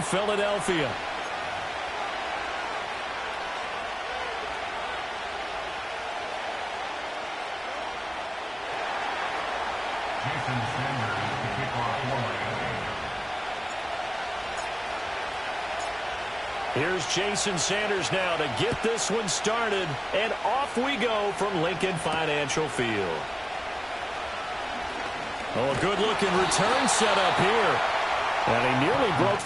Philadelphia. Here's Jason Sanders now to get this one started, and off we go from Lincoln Financial Field. Oh, a good-looking return set up here, and he nearly broke.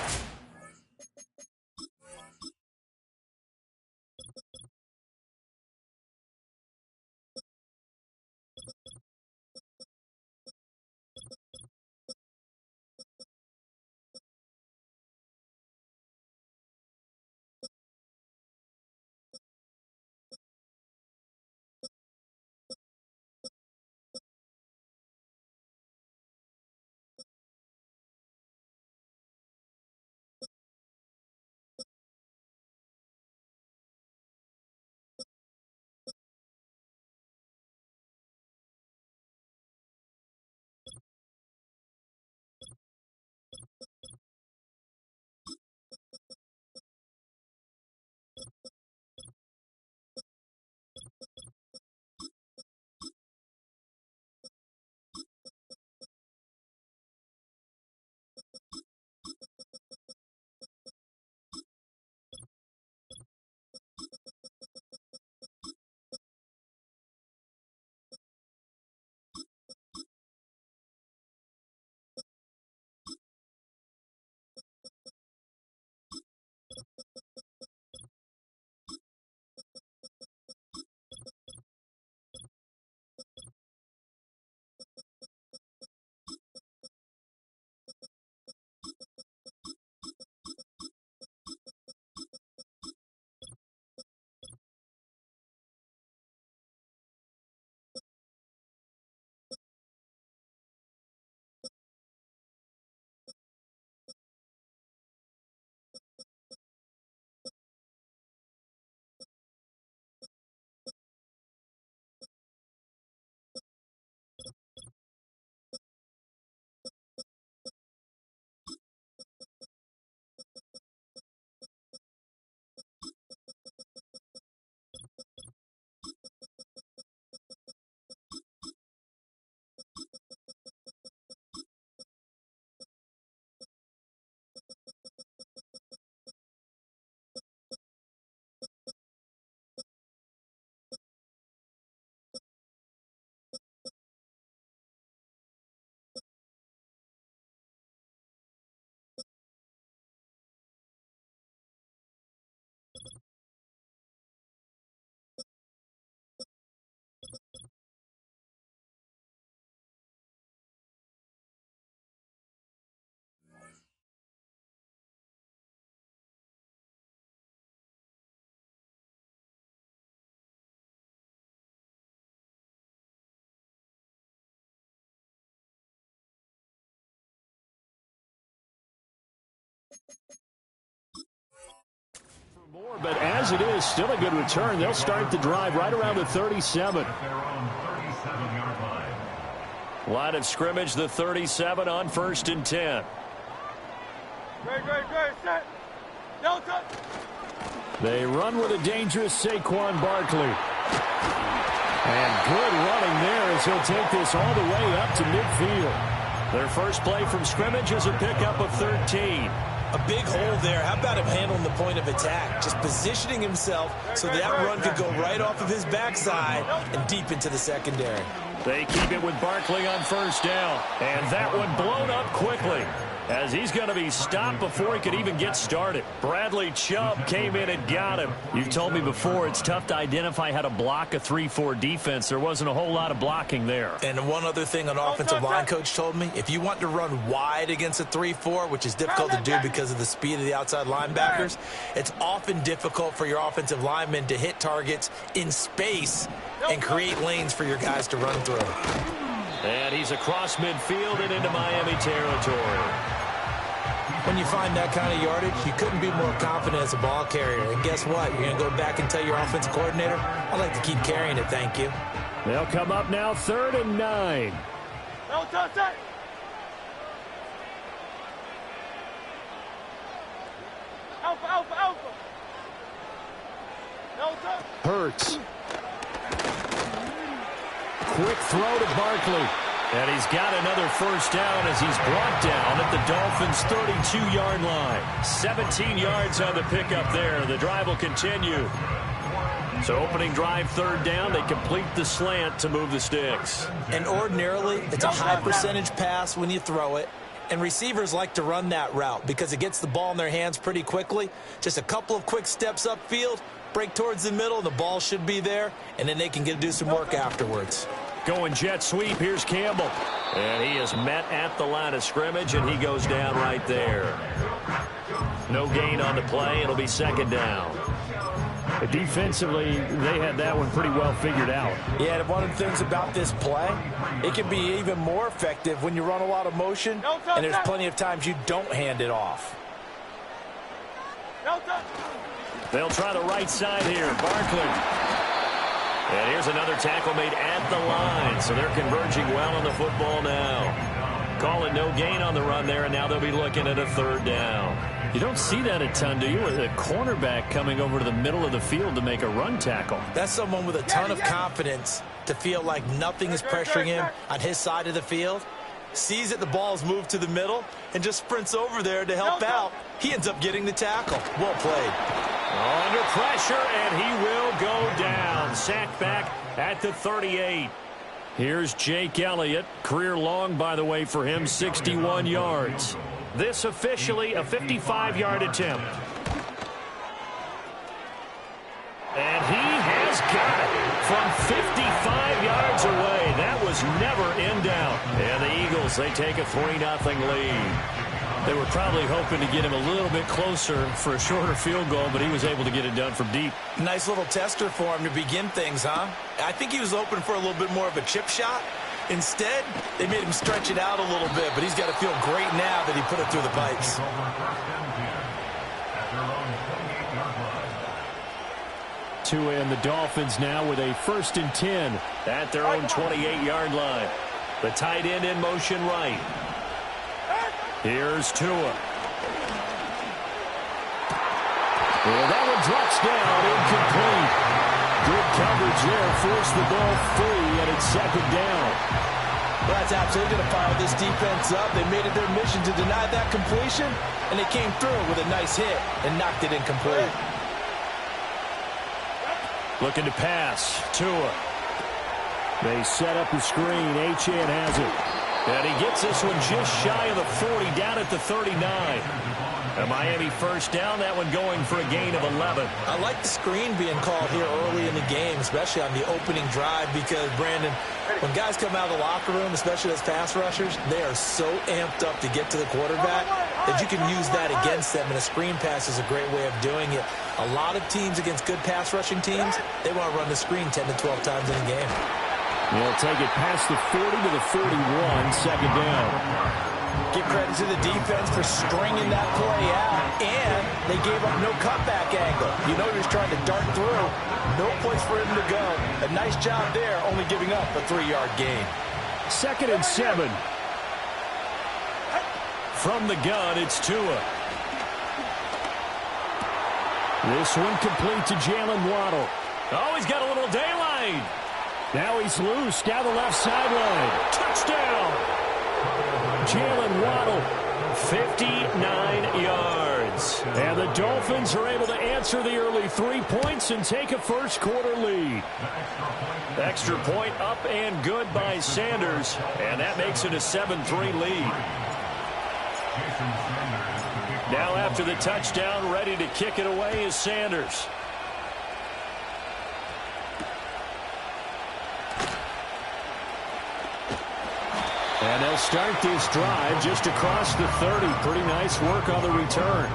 More, but as it is, still a good return. They'll start the drive right around the 37. Line of scrimmage, the 37 on 1st and 10. Great, set. Delta. They run with a dangerous Saquon Barkley. And good running there as he'll take this all the way up to midfield. Their first play from scrimmage is a pickup of 13. A big hole there. How about him handling the point of attack? Just positioning himself so that run could go right off of his backside and deep into the secondary. They keep it with Barkley on 1st down. And that one blown up quickly, as he's going to be stopped before he could even get started. Bradley Chubb came in and got him. You've told me before it's tough to identify how to block a 3-4 defense. There wasn't a whole lot of blocking there. And one other thing an offensive line coach told me, if you want to run wide against a 3-4, which is difficult to do because of the speed of the outside linebackers, it's often difficult for your offensive linemen to hit targets in space and create lanes for your guys to run through. And he's across midfield and into Miami territory. When you find that kind of yardage, you couldn't be more confident as a ball carrier. And guess what? You're going to go back and tell your offensive coordinator, I'd like to keep carrying it, thank you. They'll come up now 3rd and 9. Alpha, alpha, alpha. Delta. Hurts. Quick throw to Barkley. And he's got another first down as he's brought down at the Dolphins' 32-yard line. 17 yards on the pickup there. The drive will continue. So opening drive, third down. They complete the slant to move the sticks. And ordinarily, it's a high percentage pass when you throw it. And receivers like to run that route because it gets the ball in their hands pretty quickly. Just a couple of quick steps upfield, break towards the middle, the ball should be there, and then they can do some work afterwards. Going jet sweep, here's Campbell. And he is met at the line of scrimmage, and he goes down right there. No gain on the play. It'll be second down. Defensively, they had that one pretty well figured out. Yeah, and one of the things about this play, it can be even more effective when you run a lot of motion, and there's plenty of times you don't hand it off. They'll try the right side here. Barkley. And here's another tackle made at the line. So they're converging well on the football now. Calling no gain on the run there, and now they'll be looking at a third down. You don't see that a ton, do you, with a cornerback coming over to the middle of the field to make a run tackle? That's someone with a ton of confidence to feel like nothing is pressuring him on his side of the field. Sees that the ball's moved to the middle and just sprints over there to help out. He ends up getting the tackle. Well played. Under pressure, and he will go down. Sacked back at the 38. Here's Jake Elliott. Career long, by the way, for him, 61 yards. This officially a 55-yard attempt. And he has got it from 55 yards away. That was never in doubt. And the Eagles, they take a 3-0 lead. They were probably hoping to get him a little bit closer for a shorter field goal, but he was able to get it done from deep. Nice little tester for him to begin things, huh? I think he was open for a little bit more of a chip shot. Instead, they made him stretch it out a little bit, but he's got to feel great now that he put it through the pipes. Tua and the Dolphins now with a 1st and 10 at their own 28-yard line. The tight end in motion right. Here's Tua. Well, that one drops down, incomplete. Good coverage there, forced the ball free, and it's second down. Well, that's absolutely going to fire this defense up. They made it their mission to deny that completion, and they came through with a nice hit and knocked it incomplete. Looking to pass. Tua. They set up the screen. Achane has it. And he gets this one just shy of the 40, down at the 39. A Miami first down, that one going for a gain of 11. I like the screen being called here early in the game, especially on the opening drive, because, Brandon, when guys come out of the locker room, especially as pass rushers, they are so amped up to get to the quarterback that you can use that against them, and a screen pass is a great way of doing it. A lot of teams against good pass rushing teams, they want to run the screen 10 to 12 times in a game. They'll take it past the 40 to the 41, second down. Give credit to the defense for stringing that play out, and they gave up no cutback angle. You know he was trying to dart through. No place for him to go. A nice job there, only giving up a 3-yard gain. 2nd and 7. From the gun, it's Tua. This one complete to Jalen Waddle. Oh, he's got a little daylight. Now he's loose down the left sideline. Touchdown! Jalen Waddle, 59 yards. And the Dolphins are able to answer the early 3 points and take a first-quarter lead. Extra point up and good by Sanders, and that makes it a 7-3 lead. Now after the touchdown, ready to kick it away is Sanders. And they'll start this drive just across the 30. Pretty nice work on the return.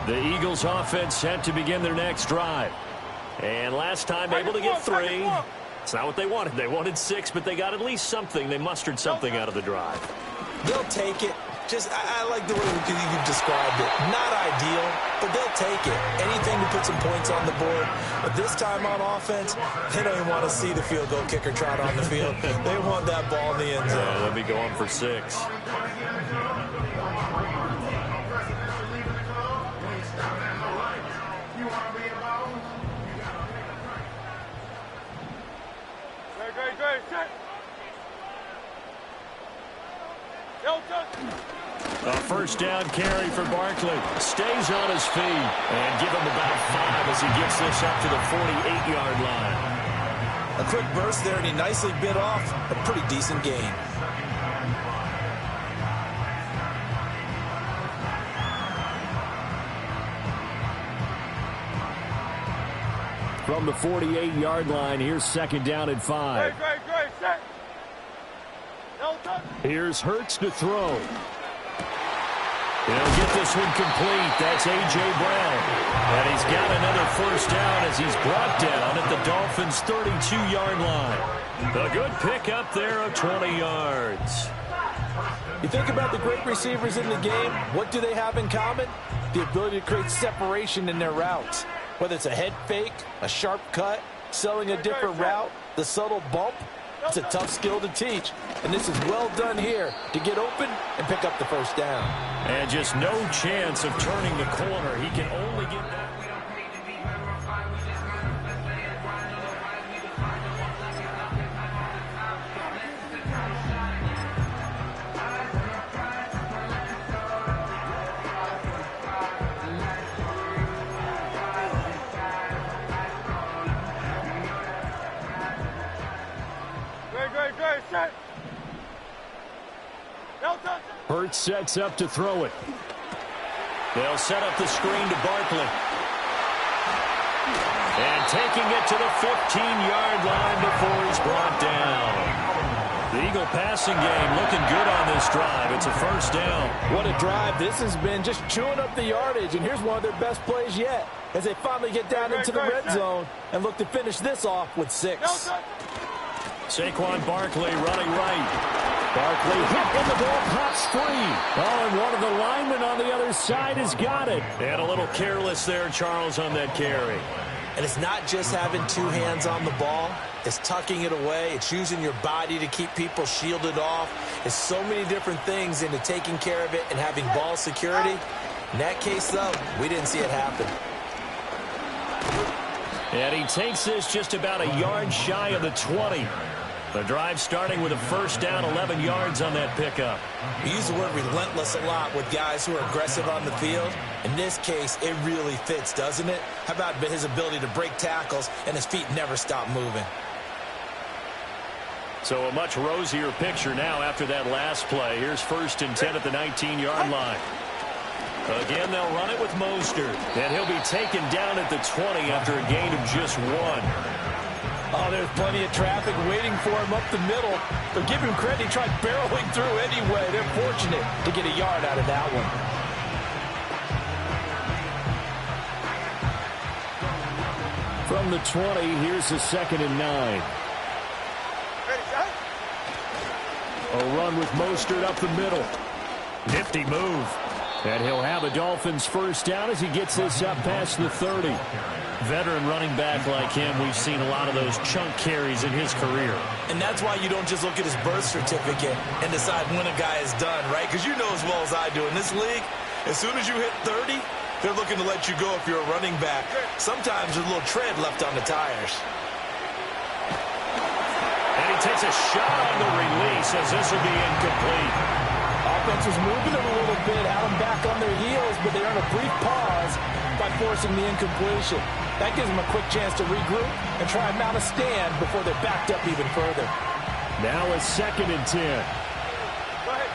The Eagles offense set to begin their next drive. And last time able to get 3. It's not what they wanted. They wanted 6, but they got at least something. They mustered something out of the drive. They'll take it. I like the way you've described it. Not ideal, but they'll take it. Anything to put some points on the board. But this time on offense, they don't even want to see the field goal kicker trot on the field. They want that ball in the end zone. They'll be going for 6. Great, set. A first down carry for Barkley. Stays on his feet. And give him about 5 as he gets this up to the 48-yard line. A quick burst there, and he nicely bit off a pretty decent gain. From the 48-yard line, here's second down and 5. Great, set. Here's Hurts to throw. He'll get this one complete. That's A.J. Brown. And he's got another first down as he's brought down at the Dolphins' 32-yard line. A good pickup there of 20 yards. You think about the great receivers in the game, what do they have in common? The ability to create separation in their routes. Whether it's a head fake, a sharp cut, selling a different route, the subtle bump, it's a tough skill to teach. And this is well done here to get open and pick up the first down. And just no chance of turning the corner. He can only get that. Great, set. Hurts sets up to throw it. They'll set up the screen to Barkley. And taking it to the 15-yard line before he's brought down. The Eagle passing game looking good on this drive. It's a first down. What a drive. This has been just chewing up the yardage, and here's one of their best plays yet as they finally get down into the red zone and look to finish this off with 6. Saquon Barkley running right. Barkley hit and the ball pops free. Oh, and one of the linemen on the other side has got it. And a little careless there, Charles, on that carry. And it's not just having 2 hands on the ball. It's tucking it away. It's using your body to keep people shielded off. It's so many different things into taking care of it and having ball security. In that case, though, we didn't see it happen. And he takes this just about a yard shy of the 20. The drive starting with a first down, 11 yards on that pickup. We use the word relentless a lot with guys who are aggressive on the field. In this case, it really fits, doesn't it? How about his ability to break tackles and his feet never stop moving? So a much rosier picture now after that last play. Here's first and 10 at the 19-yard line. Again, they'll run it with Mostert. And he'll be taken down at the 20 after a gain of just 1. Oh, there's plenty of traffic waiting for him up the middle. But give him credit, he tried barreling through anyway. They're fortunate to get a yard out of that one. From the 20, here's the 2nd and 9. A run with Mostert up the middle. Nifty move. And he'll have a Dolphins first down as he gets this up past the 30. Veteran running back like him, we've seen a lot of those chunk carries in his career. And that's why you don't just look at his birth certificate and decide when a guy is done, right? Because you know as well as I do, in this league, as soon as you hit 30, they're looking to let you go if you're a running back. Sometimes there's a little tread left on the tires. And he takes a shot on the release as this will be incomplete. Offense was moving them a little bit, had them back on their heels, but they earned a brief pause by forcing the incompletion. That gives them a quick chance to regroup and try and mount a stand before they're backed up even further. Now a 2nd and 10. Go ahead.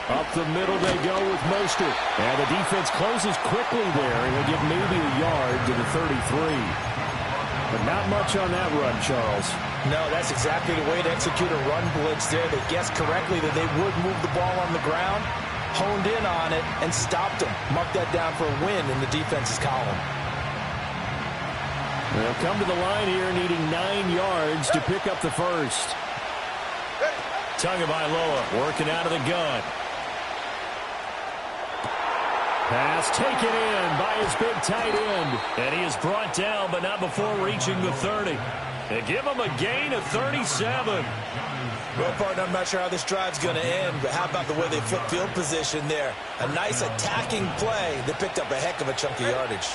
Up the middle they go with Mostert. And the defense closes quickly there, and he'll give maybe a yard to the 33. But not much on that run, Charles. No, that's exactly the way to execute a run blitz there. They guessed correctly that they would move the ball on the ground, honed in on it, and stopped them. Mark that down for a win in the defense's column. They'll come to the line here needing 9 yards to pick up the first. Tagovailoa working out of the gun. Pass taken in by his big tight end. And he is brought down, but not before reaching the 30. They give him a gain of 37. Well, partner, I'm not sure how this drive's going to end, but how about the way they flip field position there? A nice attacking play. They picked up a heck of a chunk of yardage.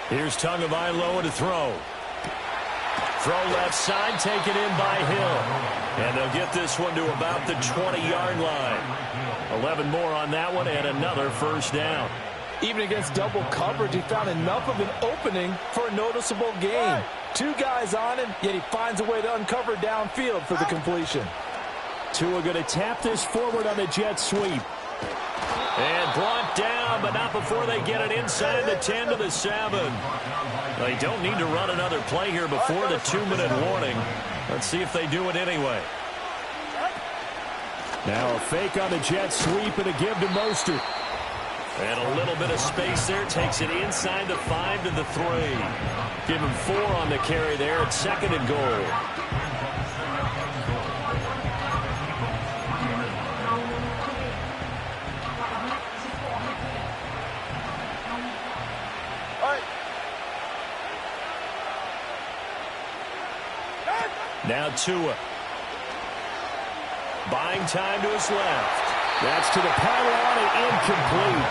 Here's Tagovailoa to throw. Throw left side, taken in by Hill. And they'll get this one to about the 20-yard line. 11 more on that one and another first down. Even against double coverage, he found enough of an opening for a noticeable gain. 2 guys on him, yet he finds a way to uncover downfield for the completion. Tua going to tap this forward on the jet sweep. And brought down, but not before they get it inside the 10 to the 7. They don't need to run another play here before the 2-minute warning. Let's see if they do it anyway. Now a fake on the jet sweep and a give to Mostert. And a little bit of space there. Takes it inside the 5 to the 3. Give him 4 on the carry there at 2nd and goal. Now Tua. Buying time to his left. That's to the pylon and incomplete.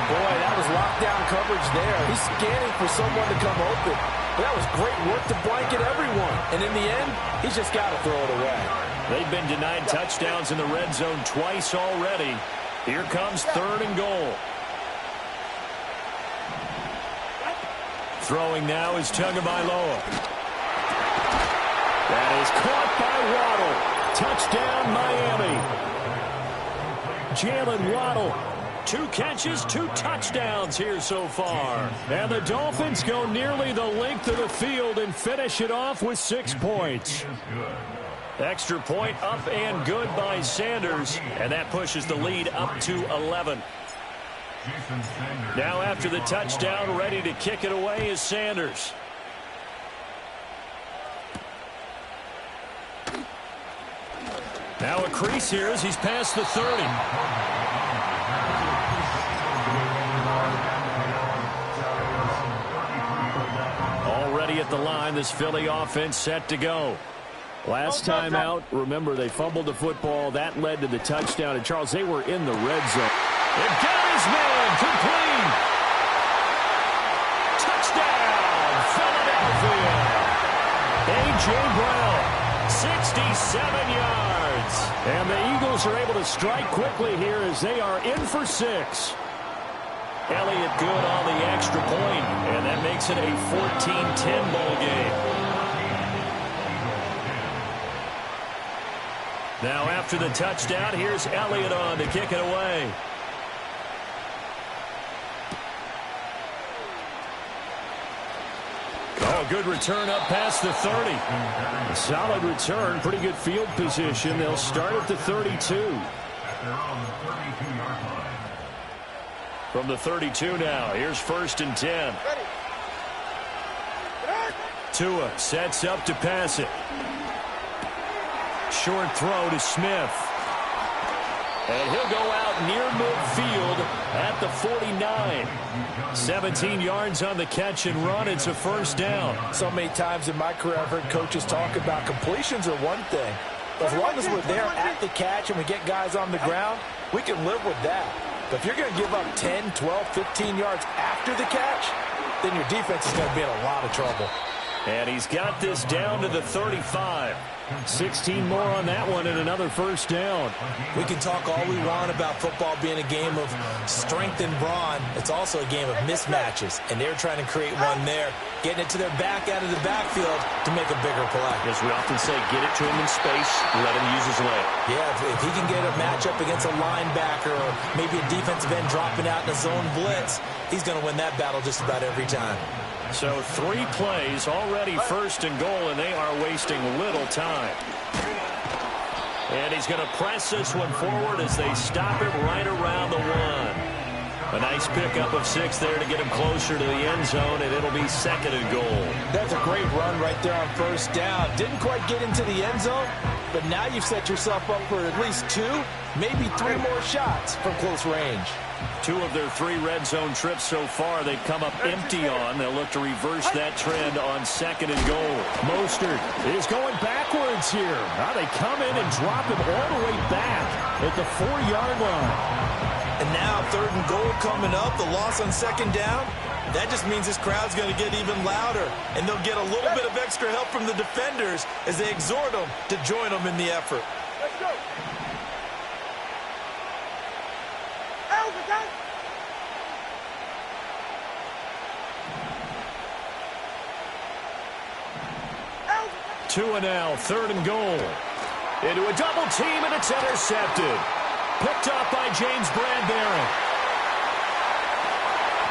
Boy, that was lockdown coverage there. He's scanning for someone to come open. But that was great work to blanket everyone. And in the end, he's just got to throw it away. They've been denied touchdowns in the red zone twice already. Here comes 3rd and goal. Throwing now is Tagovailoa. That is caught by Waddle. Touchdown, Miami. Jalen Waddle. 2 catches, 2 touchdowns here so far. And the Dolphins go nearly the length of the field and finish it off with 6 points. Extra point up and good by Sanders. And that pushes the lead up to 11. Now after the touchdown, ready to kick it away is Sanders. Now a crease here as he's past the 30. Already at the line, this Philly offense set to go. Last time out, remember they fumbled the football. That led to the touchdown. And Charles, they were in the red zone. They've got his man, complete. Touchdown, Philadelphia. A.J. Brown, 67 yards. And the Eagles are able to strike quickly here as they are in for 6. Elliott good on the extra point, and that makes it a 14-10 ball game. Now after the touchdown, here's Elliott on to kick it away. Oh, good return up past the 30. A solid return, pretty good field position. They'll start at the 32. From the 32 now, here's 1st and 10. Tua sets up to pass it. Short throw to Smith. And he'll go out near midfield at the 49. 17 yards on the catch and run. It's a first down. So many times in my career, I've heard coaches talk about completions are one thing. But as long as we're there at the catch and we get guys on the ground, we can live with that. But if you're going to give up 10, 12, 15 yards after the catch, then your defense is going to be in a lot of trouble. And he's got this down to the 35. 16 more on that one and another first down. We can talk all we want about football being a game of strength and brawn. It's also a game of mismatches, and they're trying to create one there, getting it to their back out of the backfield to make a bigger play. As we often say, get it to him in space, let him use his leg. Yeah, if he can get a matchup against a linebacker or maybe a defensive end dropping out in a zone blitz, he's going to win that battle just about every time. So 3 plays already 1st and goal, and they are wasting little time. And he's going to press this one forward as they stop it right around the 1. A nice pickup of 6 there to get him closer to the end zone, and it'll be 2nd and goal. That's a great run right there on first down. Didn't quite get into the end zone, but now you've set yourself up for at least 2, maybe 3 more shots from close range. 2 of their 3 red zone trips so far they've come up empty on. They'll look to reverse that trend on 2nd and goal. Mostert is going backwards here. Now they come in and drop him all the way back at the 4-yard line. And now 3rd and goal coming up, the loss on 2nd down. That just means this crowd's going to get even louder, and they'll get a little bit of extra help from the defenders as they exhort them to join them in the effort. Let's go. Overtime. Two and now, 3rd and goal. Into a double team, and it's intercepted. Picked up by James Bradbury.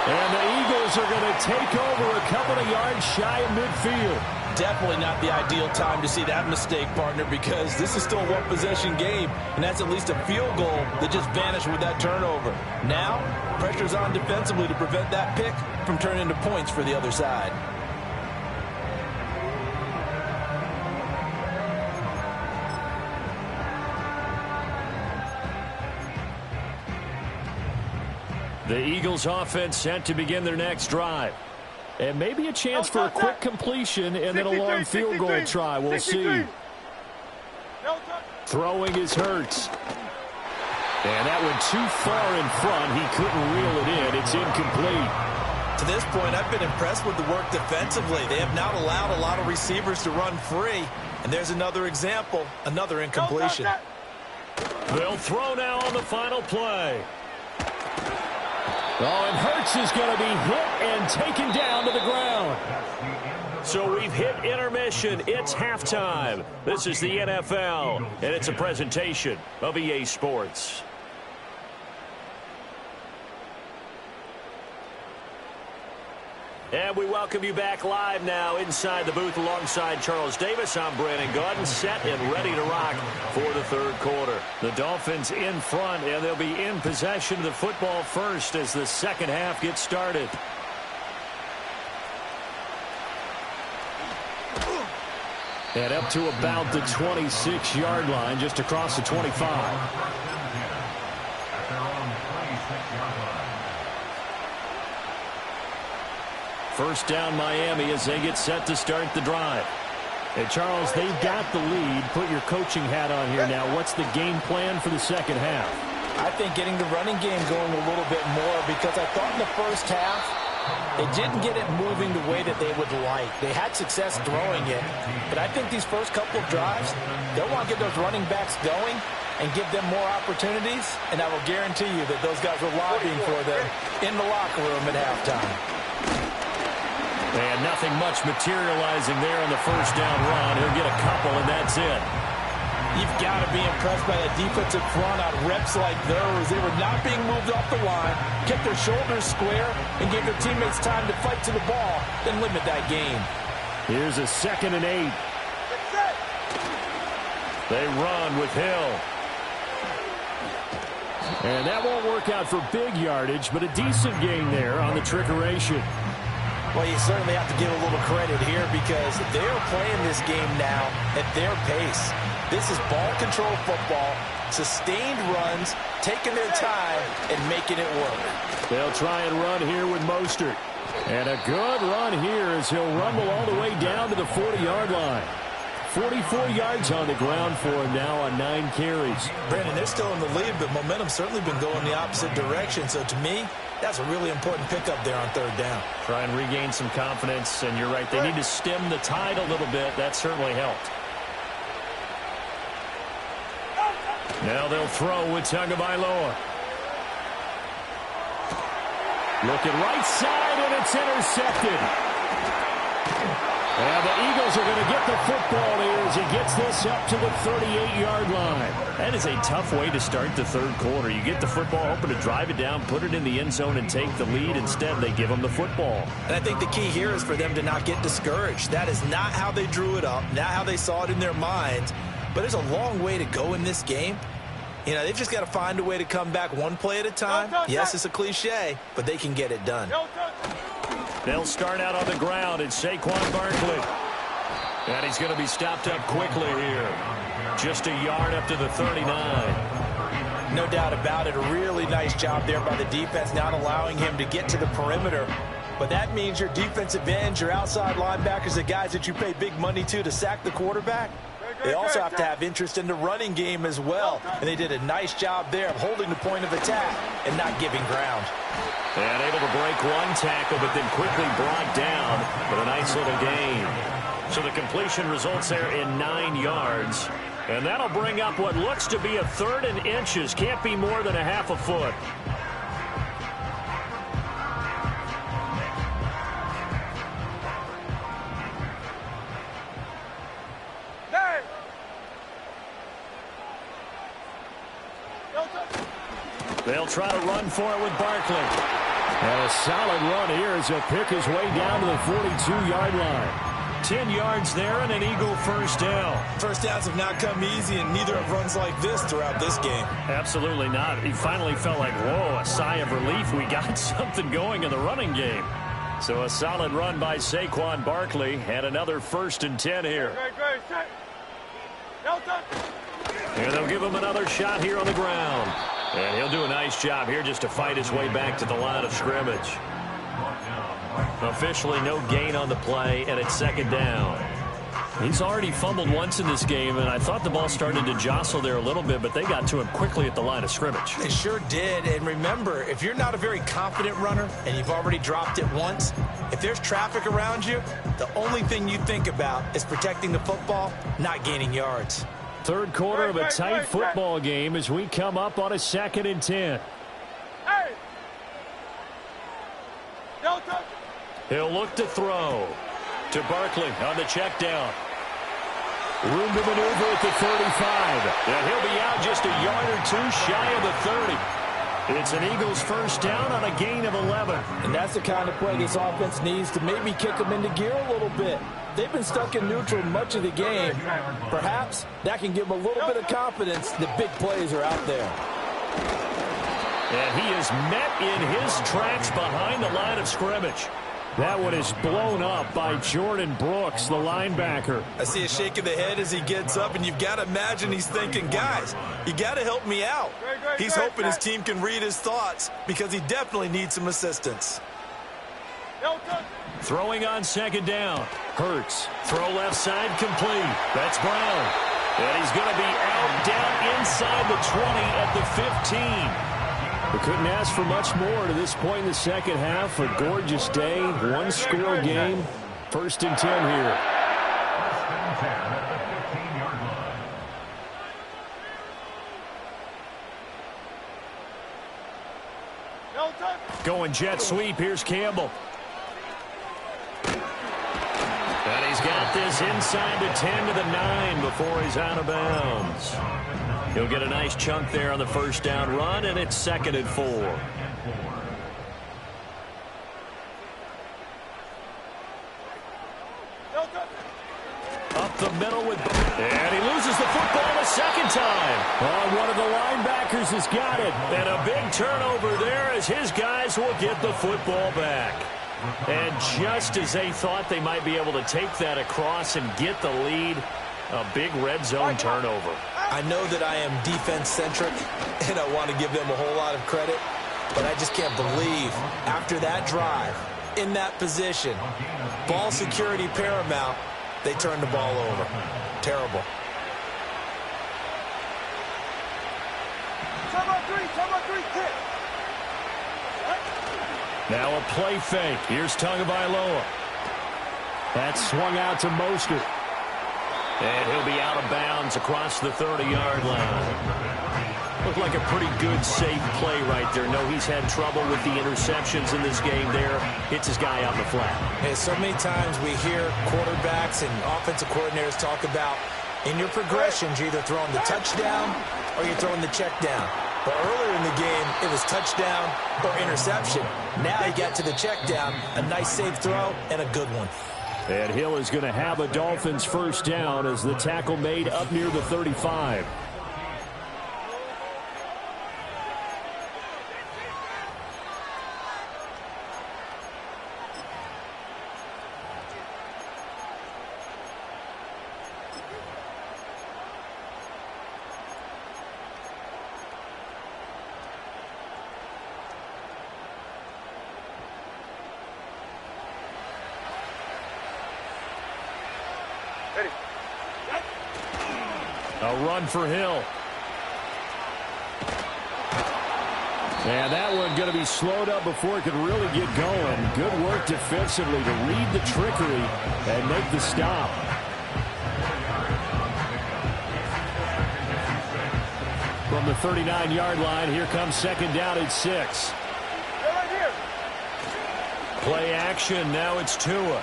And the Eagles are going to take over a couple of yards shy of midfield. Definitely not the ideal time to see that mistake, partner, because this is still a one-possession game, and that's at least a field goal that just vanished with that turnover. Now, pressure's on defensively to prevent that pick from turning into points for the other side. The Eagles offense set to begin their next drive. And maybe a chance for a quick completion and then a long field goal try. We'll see. Throwing is Hurts. And that went too far in front. He couldn't reel it in. It's incomplete. To this point, I've been impressed with the work defensively. They have not allowed a lot of receivers to run free. And there's another example, another incompletion. They'll throw now on the final play. Oh, and Hurts is going to be hit and taken down to the ground. So we've hit intermission. It's halftime. This is the NFL, and it's a presentation of EA Sports. And we welcome you back live now inside the booth alongside Charles Davis. I'm Brandon Gaudin, set and ready to rock for the 3rd quarter. The Dolphins in front, and they'll be in possession of the football first as the 2nd half gets started. And up to about the 26-yard line, just across the 25. First down Miami as they get set to start the drive. And Charles, they've got the lead. Put your coaching hat on here now. What's the game plan for the 2nd half? I think getting the running game going a little bit more, because I thought in the first half they didn't get it moving the way that they would like. They had success throwing it, but I think these first couple of drives, they'll want to get those running backs going and give them more opportunities, and I will guarantee you that those guys were lobbying for them in the locker room at halftime. And nothing much materializing there on the first down run. He'll get a couple, and that's it. You've got to be impressed by the defensive front on reps like those. They were not being moved off the line, kept their shoulders square, and gave their teammates time to fight to the ball, then limit that game. Here's a 2nd and 8. They run with Hill. And that won't work out for big yardage, but a decent gain there on the trickeration. Well, you certainly have to give a little credit here because they're playing this game now at their pace. This is ball control football, sustained runs, taking their time, and making it work. They'll try and run here with Mostert. And a good run here as he'll rumble all the way down to the 40-yard line. 44 yards on the ground for him now on 9 carries. Brandon, they're still in the lead, but momentum's certainly been going the opposite direction. So to me, that's a really important pickup there on 3rd down. Try and regain some confidence, and you're right. They need to stem the tide a little bit. That certainly helped. Now they'll throw with Tagovailoa. Looking right side, and it's intercepted. And the Eagles are going to get the football here as he gets this up to the 38-yard line. That is a tough way to start the 3rd quarter. You get the football, hoping to drive it down, put it in the end zone, and take the lead. Instead, they give them the football. And I think the key here is for them to not get discouraged. That is not how they drew it up, not how they saw it in their minds. But there's a long way to go in this game. You know, they've just got to find a way to come back one play at a time. Yes, it's a cliche, but they can get it done. They'll start out on the ground, and Saquon Barkley. And he's going to be stopped up quickly here. Just a yard up to the 39. No doubt about it. A really nice job there by the defense, not allowing him to get to the perimeter. But that means your defensive ends, your outside linebackers, the guys that you pay big money to sack the quarterback, they also have to have interest in the running game as well. And they did a nice job there of holding the point of attack and not giving ground. And able to break one tackle, but then quickly brought down with a nice little gain. So the completion results there in 9 yards. And that'll bring up what looks to be a 3rd and inches. Can't be more than a half a foot. They'll try to run for it with Barkley. And a solid run here as he'll pick his way down to the 42-yard line. 10 yards there and an Eagle first down. First downs have not come easy, and neither have runs like this throughout this game. Absolutely not. He finally felt like, whoa, a sigh of relief. We got something going in the running game. So a solid run by Saquon Barkley and another 1st and 10 here. And they'll give him another shot here on the ground. And he'll do a nice job here just to fight his way back to the line of scrimmage. Officially no gain on the play, and it's 2nd down. He's already fumbled once in this game, and I thought the ball started to jostle there a little bit, but they got to him quickly at the line of scrimmage. They sure did. And remember, if you're not a very confident runner and you've already dropped it once, if there's traffic around you, the only thing you think about is protecting the football, not gaining yards. 3rd quarter of a tight football game as we come up on a 2nd and 10. He'll look to throw to Barkley on the check down. Room to maneuver at the 35. And he'll be out just a yard or 2 shy of the 30. It's an Eagles first down on a gain of 11. And that's the kind of play this offense needs to maybe kick them into gear a little bit. They've been stuck in neutral much of the game. Perhaps that can give them a little bit of confidence that big plays are out there. And he is met in his tracks behind the line of scrimmage. That one is blown up by Jordan Brooks, the linebacker. I see a shake of the head as he gets up, and you've got to imagine he's thinking, guys, you got to help me out. He's hoping his team can read his thoughts because he definitely needs some assistance. Throwing on 2nd down. Hurts. Throw left side complete. That's Brown. And he's going to be out down inside the 20 at the 15. We couldn't ask for much more to this point in the 2nd half. A gorgeous day, 1-score game. 1st and 10 here. Going jet sweep. Here's Campbell. And he's got this inside the 10 to the 9 before he's out of bounds. He'll get a nice chunk there on the 1st down run, and it's 2nd and 4. Up the middle with... And he loses the football a 2nd time. Oh, one of the linebackers has got it. And a big turnover there as his guys will get the football back. And just as they thought they might be able to take that across and get the lead, a big red zone turnover. I know that I am defense-centric, and I want to give them a whole lot of credit, but I just can't believe after that drive, in that position, ball security paramount, they turned the ball over. Terrible. Now a play fake. Here's Tagovailoa. That's swung out to Mostert. And he'll be out of bounds across the 30-yard line. Looked like a pretty good, safe play right there. No, he's had trouble with the interceptions in this game there. Hits his guy out in the flat. And so many times we hear quarterbacks and offensive coordinators talk about in your progressions, you're either throwing the touchdown or you're throwing the check down. But earlier in the game, it was touchdown or interception. Now he got to the check down, a nice safe throw, and a good one. And Hill is going to have a Dolphins first down as the tackle made up near the 35. A run for Hill. And that one going to be slowed up before it could really get going. Good work defensively to read the trickery and make the stop. From the 39-yard line, here comes second down and 6. Play action, now it's Tua.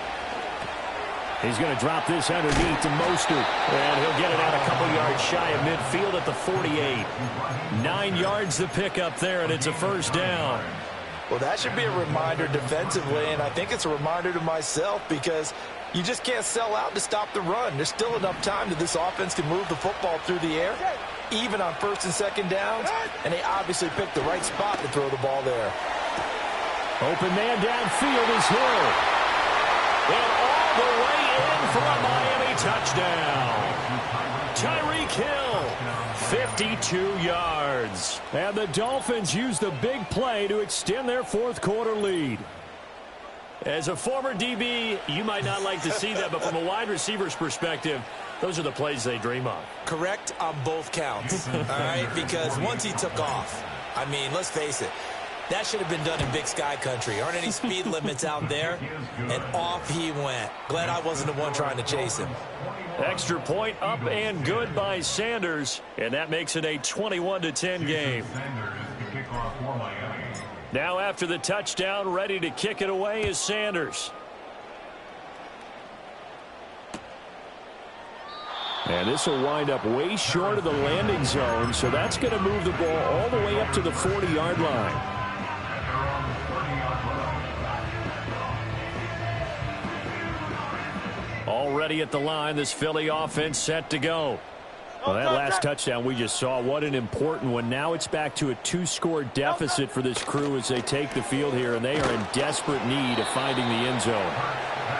He's going to drop this underneath to Mostert. And he'll get it out a couple yards shy of midfield at the 48. 9 yards to pick up there, and it's a first down. Well, that should be a reminder defensively, and I think it's a reminder to myself because you just can't sell out to stop the run. There's still enough time that this offense can move the football through the air, even on first and second downs, and they obviously picked the right spot to throw the ball there. Open man downfield is Hill. And all the way in for a Miami touchdown. Tyreek Hill, 52 yards. And the Dolphins use the big play to extend their fourth quarter lead. As a former DB, you might not like to see that, but from a wide receiver's perspective, those are the plays they dream of. Correct on both counts, all right? Because once he took off, I mean, let's face it, that should have been done in Big Sky country. Aren't any speed limits out there? And off he went. Glad I wasn't the one trying to chase him. Extra point up and good by Sanders, and that makes it a 21-10 game. Now after the touchdown, ready to kick it away is Sanders. And this will wind up way short of the landing zone, so that's going to move the ball all the way up to the 40-yard line. Already at the line, this Philly offense set to go. Well, that last touchdown we just saw, what an important one. Now it's back to a 2-score deficit for this crew as they take the field here, and they are in desperate need of finding the end zone.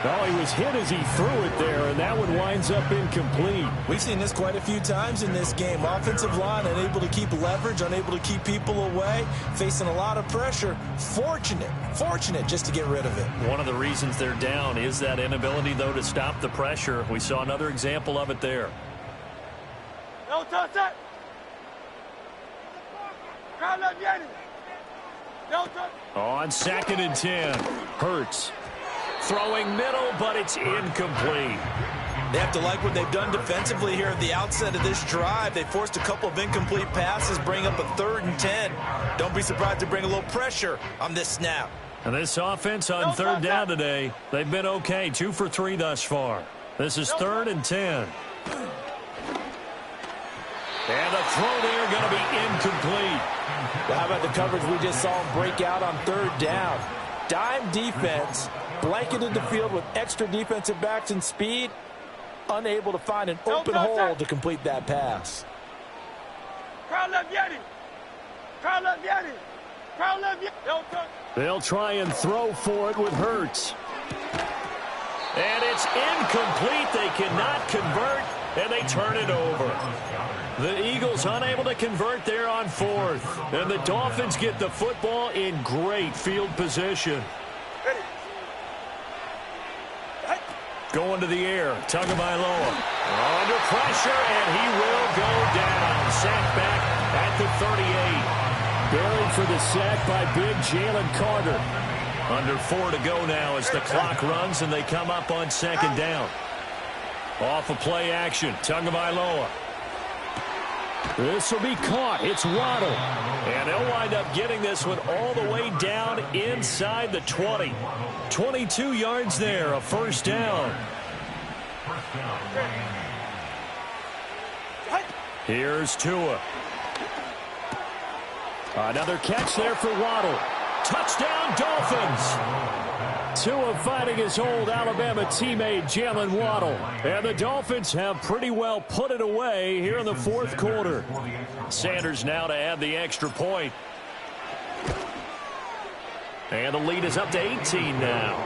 Oh, he was hit as he threw it there, and that one winds up incomplete. We've seen this quite a few times in this game. Offensive line unable to keep leverage, unable to keep people away, facing a lot of pressure. Fortunate just to get rid of it. One of the reasons they're down is that inability, though, to stop the pressure. We saw another example of it there. No touch that. No touch. On 2nd and 10, Hurts. Throwing middle, but it's incomplete. They have to like what they've done defensively here at the outset of this drive. They forced a couple of incomplete passes, bring up a 3rd and 10. Don't be surprised to bring a little pressure on this snap. And this offense on 3rd down today, they've been okay. 2 for 3 thus far. This is 3rd and 10. And the throw there going to be incomplete. Well, how about the coverage we just saw him break out on 3rd down? Dime defense, blanketed the field with extra defensive backs and speed, unable to find an open hole to complete that pass. They'll try and throw for it with Hurts. And it's incomplete. They cannot convert, and they turn it over. The Eagles unable to convert there on 4th. And the Dolphins get the football in great field position. Going to the air, Tagovailoa. Under pressure, and he will go down. Sacked back at the 38. Buried for the sack by big Jalen Carter. Under 4 to go now as the clock runs, and they come up on 2nd down. Off of play action, Tagovailoa. This will be caught. It's Waddle. And they'll wind up getting this one all the way down inside the 20. 22 yards there, a first down. Here's Tua. Another catch there for Waddle. Touchdown, Dolphins. Tua fighting his old Alabama teammate Jalen Waddle. And the Dolphins have pretty well put it away here in the 4th quarter. Sanders now to add the extra point. And the lead is up to 18 now.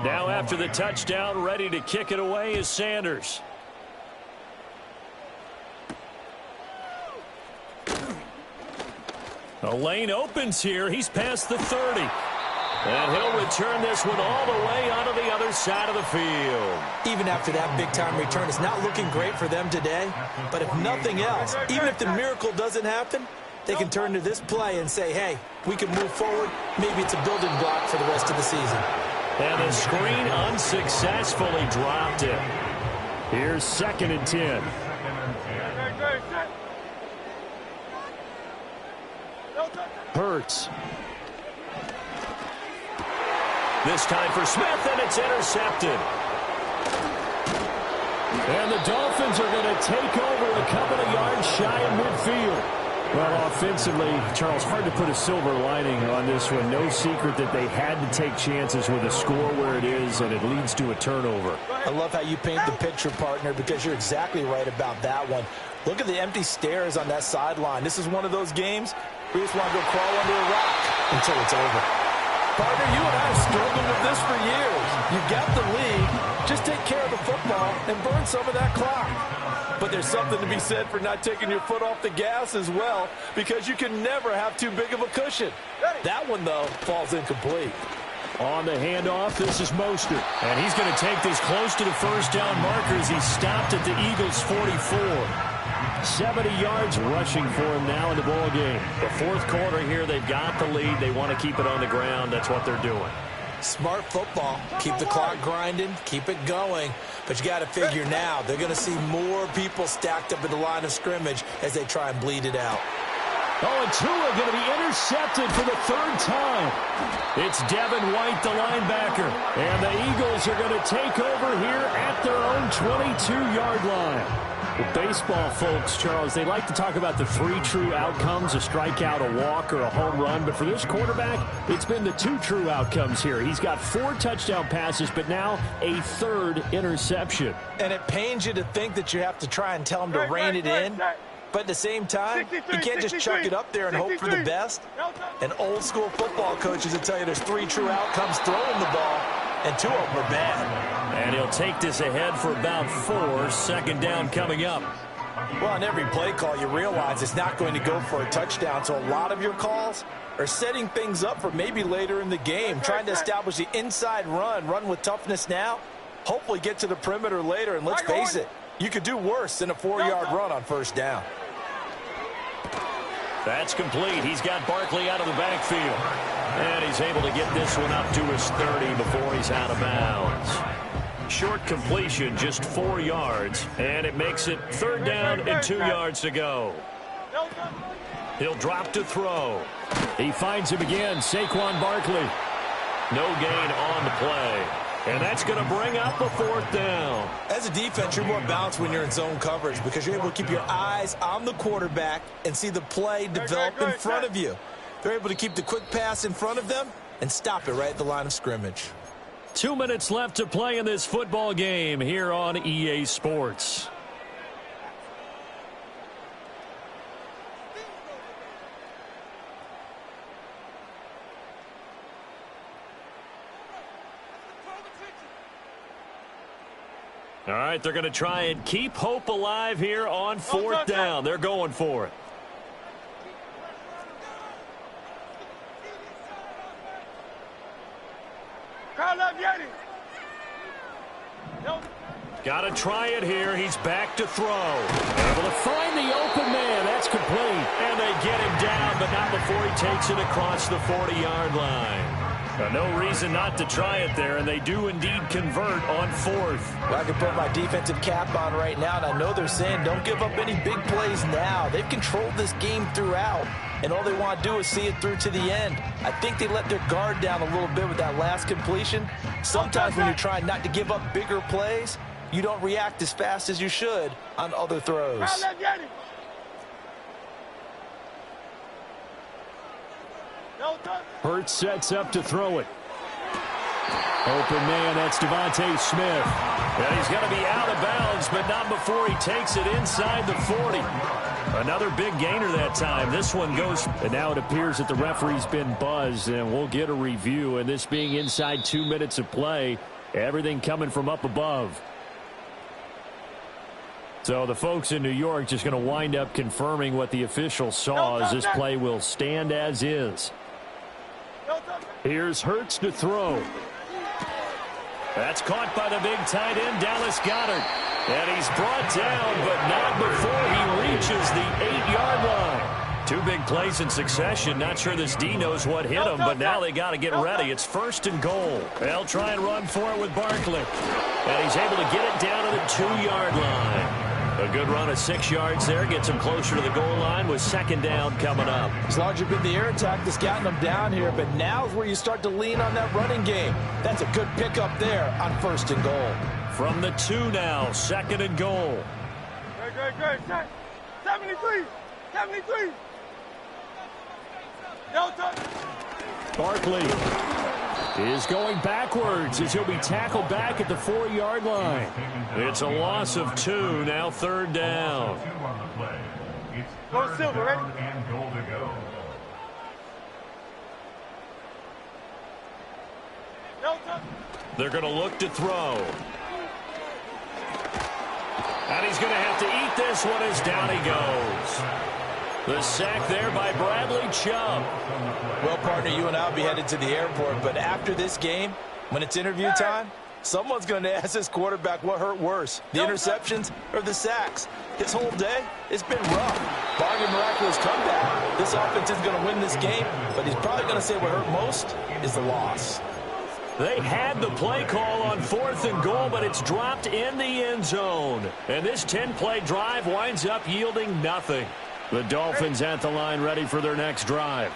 Now after the touchdown, ready to kick it away is Sanders. A lane opens here. He's past the 30. And he'll return this one all the way onto the other side of the field. Even after that big-time return, it's not looking great for them today. But if nothing else, even if the miracle doesn't happen, they can turn to this play and say, hey, we can move forward. Maybe it's a building block for the rest of the season. And the screen unsuccessfully dropped it. Here's 2nd and 10. Hurts. This time for Smith, and it's intercepted. And the Dolphins are going to take over a couple of yards shy of midfield. Well, offensively, Charles, hard to put a silver lining on this one. No secret that they had to take chances with a score where it is, and it leads to a turnover. I love how you paint the picture, partner, because you're exactly right about that one. Look at the empty stares on that sideline. This is one of those games where you just want to go crawl under a rock until it's over. Partner, you and I have struggled with this for years. You've got the lead. Just take care of the football and burn some of that clock. But there's something to be said for not taking your foot off the gas as well, because you can never have too big of a cushion. That one, though, falls incomplete. On the handoff, this is Mostert. And he's going to take this close to the first down marker as he stopped at the Eagles' 44. 70 yards rushing for him now in the ball game. The fourth quarter here, they've got the lead. They want to keep it on the ground. That's what they're doing. Smart football. Keep the clock grinding. Keep it going. But you got to figure now they're going to see more people stacked up at the line of scrimmage as they try and bleed it out. Oh, and Tua going to be intercepted for the 3rd time. It's Devin White, the linebacker. And the Eagles are going to take over here at their own 22-yard line. Well, baseball folks, Charles, they like to talk about the 3 true outcomes, a strikeout, a walk, or a home run. But for this quarterback, it's been the 2 true outcomes here. He's got 4 touchdown passes, but now a 3rd interception. And it pains you to think that you have to try and tell him to rein it in. But at the same time, you can't just chuck it up there and hope for the best. And old school football coaches will tell you there's 3 true outcomes throwing the ball, and 2 of them are bad. And he'll take this ahead for about 4. 2nd down coming up. Well, on every play call, you realize it's not going to go for a touchdown. So a lot of your calls are setting things up for maybe later in the game, trying to establish the inside run with toughness now, hopefully get to the perimeter later. And let's face it, you could do worse than a 4-yard run on 1st down. That's complete. He's got Barkley out of the backfield. And he's able to get this one up to his 30 before he's out of bounds. Short completion, just 4 yards. And it makes it 3rd down and 2 yards to go. He'll drop to throw. He finds him again, Saquon Barkley. No gain on the play. And that's going to bring up a 4th down. As a defense, you're more balanced when you're in zone coverage because you're able to keep your eyes on the quarterback and see the play develop in front of you. They're able to keep the quick pass in front of them and stop it right at the line of scrimmage. 2 minutes left to play in this football game here on EA Sports. All right, they're going to try and keep hope alive here on 4th down. They're going for it. Got to try it here. He's back to throw. Able to find the open man. That's complete. And they get him down, but not before he takes it across the 40-yard line. No reason not to try it there, and they do indeed convert on 4th. I can put my defensive cap on right now, and I know they're saying don't give up any big plays now. They've controlled this game throughout, and all they want to do is see it through to the end. I think they let their guard down a little bit with that last completion. Sometimes when you're trying not to give up bigger plays, you don't react as fast as you should on other throws. Hurts sets up to throw it. Open man, that's Devontae Smith. And he's going to be out of bounds, but not before he takes it inside the 40. Another big gainer that time. This one goes. And now it appears that the referee's been buzzed, and we'll get a review. And this being inside 2 minutes of play, everything coming from up above. So the folks in New York just going to wind up confirming what the official saw as this play will stand as is. Here's Hurts to throw. That's caught by the big tight end, Dallas Goedert. And he's brought down, but not before he reaches the 8-yard line. Two big plays in succession. Not sure this D knows what hit him, but now they got to get ready. It's 1st and goal. They'll try and run for it with Barkley. And he's able to get it down to the 2-yard line. A good run of 6 yards there. Gets him closer to the goal line with 2nd down coming up. It's largely been the air attack that's gotten them down here, but now's where you start to lean on that running game. That's a good pickup there on 1st and goal. From the 2 now, 2nd and goal. Great. 73. 73. No touch. Barkley is going backwards as he'll be tackled back at the 4-yard line. It's a loss of 2, now 3rd down. Go Silver, ready? No touch. They're going to look to throw. And he's going to have to eat this one as down he goes. The sack there by Bradley Chubb. Well, partner, you and I will be headed to the airport, but after this game, when it's interview time, someone's going to ask this quarterback what hurt worse, the interceptions or the sacks. His whole day, it's been rough. Barring a miraculous comeback, this offense is going to win this game, but he's probably going to say what hurt most is the loss. They had the play call on 4th and goal, but it's dropped in the end zone. And this 10-play drive winds up yielding nothing. The Dolphins at the line ready for their next drive.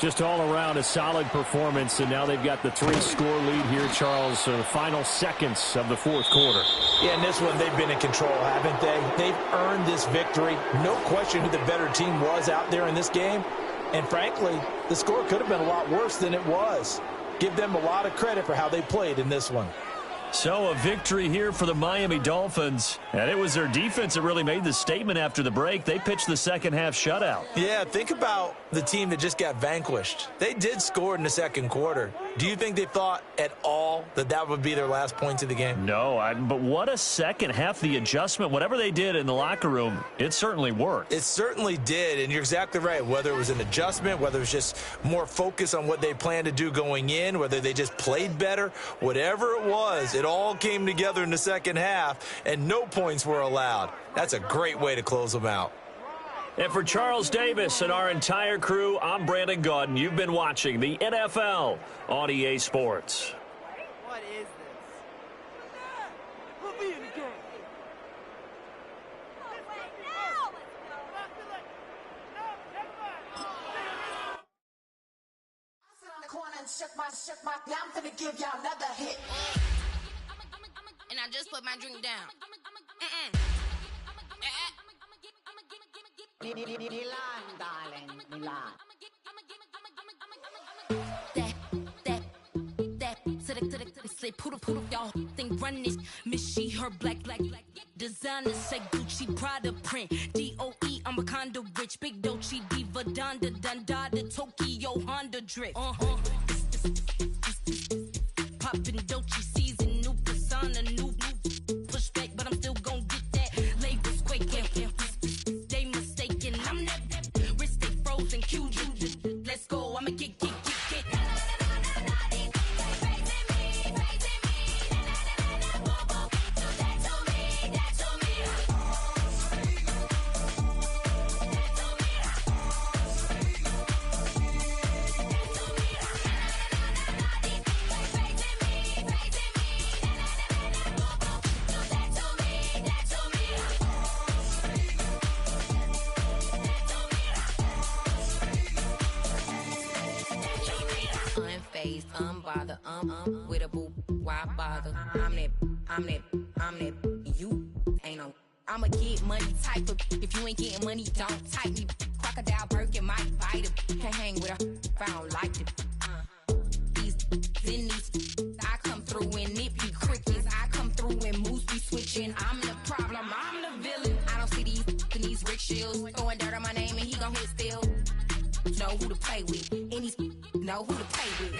Just all around a solid performance, and now they've got the 3-score lead here, Charles, the final seconds of the 4th quarter. Yeah, in this one, they've been in control, haven't they? They've earned this victory. No question who the better team was out there in this game. And frankly, the score could have been a lot worse than it was. Give them a lot of credit for how they played in this one. So a victory here for the Miami Dolphins. And it was their defense that really made the statement after the break. They pitched the second-half shutout. Yeah, think about the team that just got vanquished. They did score in the 2nd quarter. Do you think they thought at all that that would be their last points of the game? No, but what a second half. The adjustment, whatever they did in the locker room, it certainly worked. It certainly did, and you're exactly right. Whether it was an adjustment, whether it was just more focus on what they planned to do going in, whether they just played better, whatever it was, it all came together in the second half, and no points were allowed. That's a great way to close them out. And for Charles Davis and our entire crew, I'm Brandon Gaudin. You've been watching the NFL on EA Sports. What is this? Put me in the game. I sit on the corner and shook my, yeah, I'm finna give y'all another hit. And I just put my drink down. Milan, darling, Milan. Say poodle, y'all think run this. Miss she, her black. Designer say Gucci, Prada print. DOE, I'm a condo rich. Big Dolce, Diva, Donda, Dundada, Tokyo, Honda drip. Poppin' Dolce season, new persona, new pushback, but I'm still gon' get that. Labels quaking, they mistaken. I'm that wrist they frozen, Q. Let's go, I'ma get. Unfazed, unbothered, with a boo, why bother? I'm that, you ain't no. I'ma get money type of, if you ain't getting money, don't type me. Crocodile Birkin might bite him. Can't hang with her if I don't like them. These, I come through and it be crickets. I come through and moves be switching. I'm the problem, I'm the villain. I don't see these rickshaws throwing dirt on my name and he gon' hit still. Know who to play with, and these know who to play with.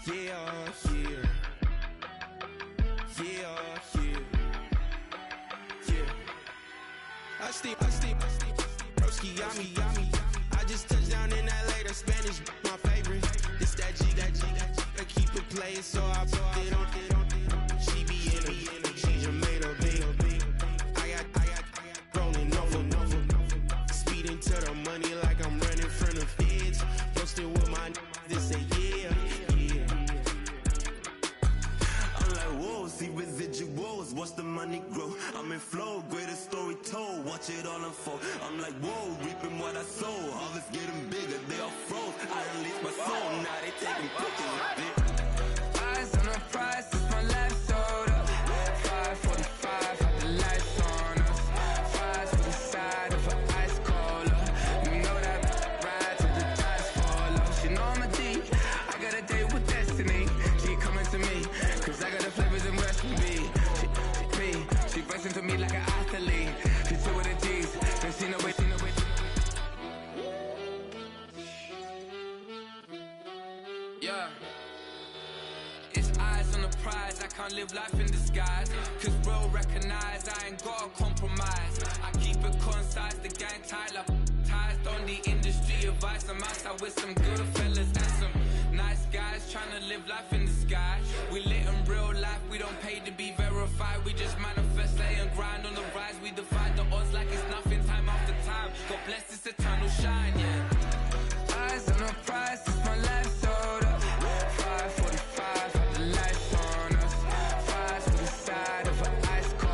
I steam, broski got me. I just touched down in LA, the Spanish, my favorite. This that G, I keep it playing, so I put it on. She be in it, she just made a big. I got rolling over, speeding to the money like I'm running from the feds. Posted with my they say yeah. I'm like whoa, see residuals, watch the money grow. I'm in flow, greatest story told, watch it all unfold. I'm like whoa, reaping what I sow, harvest getting bigger, they all froze. I release my soul, now they taking pictures of it. Eyes on the prize, it's my life soda. 5:45, had the lights on us. Fries for the side of an ice cola. You know that ride till the tires fall off. She know I'm a D, I got a date with destiny. She coming to me, cause I got the flavors and recipe. She flexing to me like an athlete. She two with the G's, and she know it. Yeah. It's eyes on the prize, I can't live life in disguise. Cause real recognize I ain't gotta compromise. I keep it concise, the gang tight like ties. On the industry advice, I'm outside with some good fellas and some nice guys trying to live life in the sky. We lit in real life, we don't pay to be verified. We just manifest, lay and grind on the rise. We defy the odds like it's nothing, time after time. God bless this eternal shine.